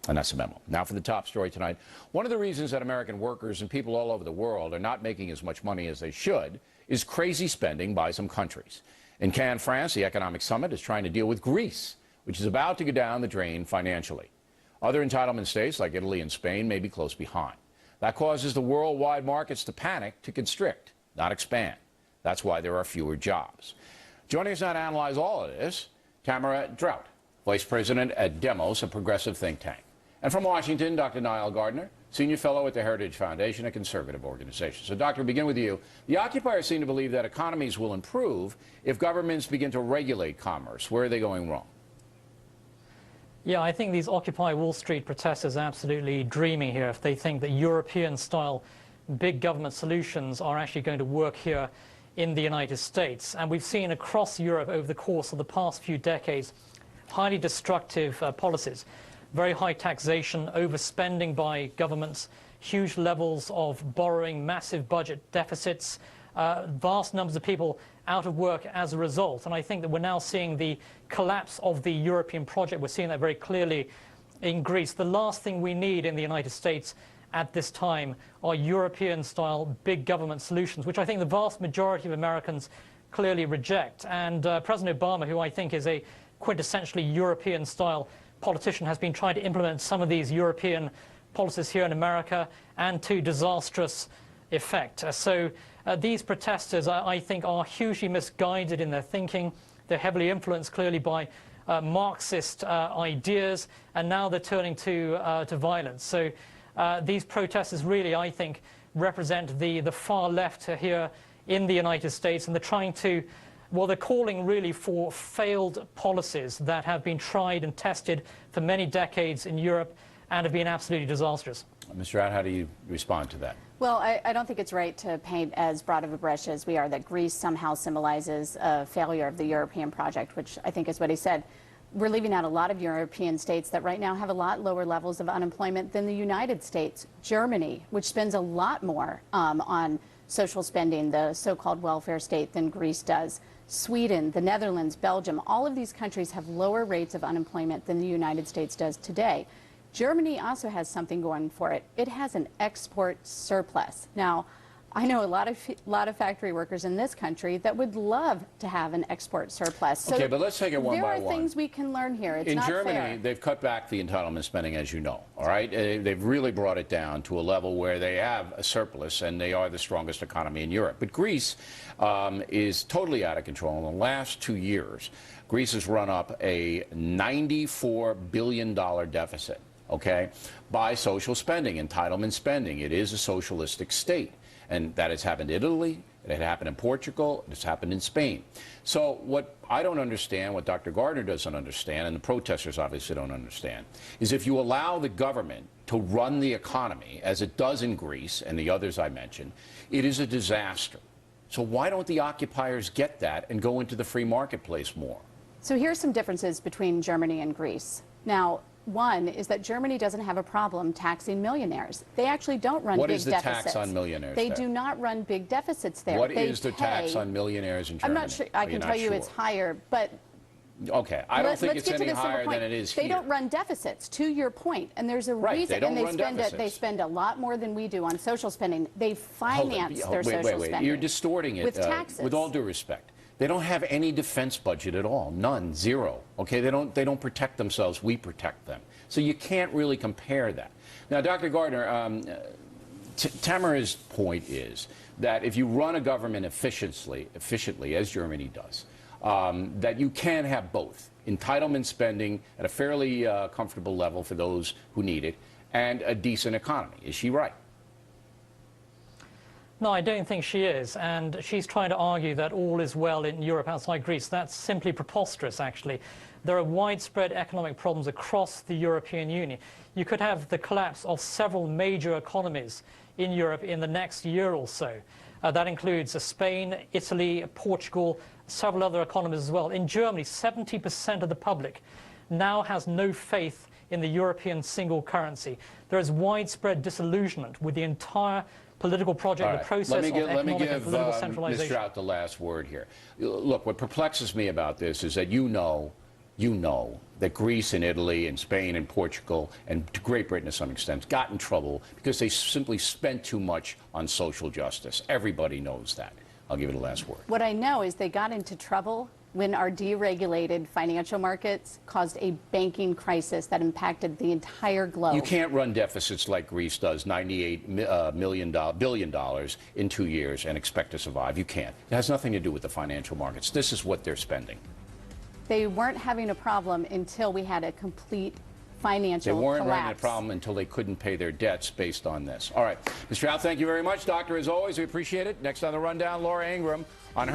And that's the memo. Now for the top story tonight. One of the reasons that American workers and people all over the world are not making as much money as they should is crazy spending by some countries. In Cannes, France, the Economic Summit is trying to deal with Greece, which is about to go down the drain financially. Other entitlement states like Italy and Spain may be close behind. That causes the worldwide markets to panic, to constrict, not expand. That's why there are fewer jobs. Joining us now to analyze all of this, Tamara Draut, Vice President at Demos, a progressive think tank. And from Washington, Dr. Niall Gardner, Senior Fellow at the Heritage Foundation, a conservative organization. So, Doctor, begin with you. The occupiers seem to believe that economies will improve if governments begin to regulate commerce. Where are they going wrong? Yeah, I think these Occupy Wall Street protesters are absolutely dreaming here if they think that European-style big government solutions are actually going to work here in the United States. And we've seen across Europe over the course of the past few decades highly destructive policies. Very high taxation, overspending by governments, huge levels of borrowing, massive budget deficits, vast numbers of people out of work as a result. And I think that we're now seeing the collapse of the European project. We're seeing that very clearly in Greece. The last thing we need in the United States at this time are European-style big government solutions, which I think the vast majority of Americans clearly reject. And President Obama, who I think is a quintessentially European-style politician, has been trying to implement some of these European policies here in America, and to disastrous effect. So these protesters, I think, are hugely misguided in their thinking. They're heavily influenced clearly by Marxist ideas, and now they're turning to violence. So these protesters really, I think, represent the far left here in the United States, and they're trying to, well, they're calling really for failed policies that have been tried and tested for many decades in Europe and have been absolutely disastrous. Mr. Draut, how do you respond to that? Well, I don't think it's right to paint as broad of a brush as we are, that Greece somehow symbolizes a failure of the European project, which I think is what he said. We're leaving out a lot of European states that right now have a lot lower levels of unemployment than the United States. Germany, which spends a lot more on social spending, the so-called welfare state, than Greece does. Sweden, the Netherlands, Belgium, all of these countries have lower rates of unemployment than the United States does today. Germany also has something going for it. It has an export surplus. Now, I know a lot of factory workers in this country that would love to have an export surplus. So okay, but let's take it one by one. There are things we can learn here. It's in not Germany, fair. They've cut back the entitlement spending, as you know, all right? They've really brought it down to a level where they have a surplus, and they are the strongest economy in Europe. But Greece is totally out of control. In the last 2 years, Greece has run up a $94 billion deficit, okay, by social spending, entitlement spending. It is a socialistic state. And that has happened in Italy, it had happened in Portugal, it's happened in Spain. So what I don't understand, what Dr. Gardner doesn't understand, and the protesters obviously don't understand, is if you allow the government to run the economy, as it does in Greece and the others I mentioned, it is a disaster. So why don't the occupiers get that and go into the free marketplace more? So here's some differences between Germany and Greece. Now, one is that Germany doesn't have a problem taxing millionaires. They actually don't run big deficits. What is the tax on millionaires They there? do not run big deficits there. What is the tax on millionaires in Germany? I'm not sure. I can tell you it's higher, but okay, I don't think it's any higher than it is here. They don't run deficits, to your point, and there's a reason. And they spend a lot more than we do on social spending. They finance their social spending. You're distorting it with taxes. With all due respect. They don't have any defense budget at all, none, zero. Okay, they don't protect themselves. We protect them. So you can't really compare that. Now, Dr. Gardner, Tamara's point is that if you run a government efficiently, as Germany does, that you can have both entitlement spending at a fairly comfortable level for those who need it, and a decent economy. Is she right? No, I don't think she is, and she's trying to argue that all is well in Europe outside Greece. That's simply preposterous, actually. There are widespread economic problems across the European Union. You could have the collapse of several major economies in Europe in the next year or so. That includes Spain, Italy, Portugal, several other economies as well. In Germany, 70% of the public now has no faith in the European single currency. There is widespread disillusionment with the entire political project, the process of economic and political centralization. Mr. Draut the last word here. Look, what perplexes me about this is that you know you know that Greece and Italy and Spain and Portugal and Great Britain to some extent got in trouble because they simply spent too much on social justice. Everybody knows that. I'll give it a last word. What I know is they got into trouble when our deregulated financial markets caused a banking crisis that impacted the entire globe. You can't run deficits like Greece does, $98 billion in 2 years, and expect to survive. You can't. It has nothing to do with the financial markets. This is what they're spending. They weren't having a problem until we had a complete financial collapse. They weren't collapse. running a problem until they couldn't pay their debts based on this. All right. Mr. Draut, thank you very much. Doctor, as always, we appreciate it. Next on the rundown, Laura Ingraham on her.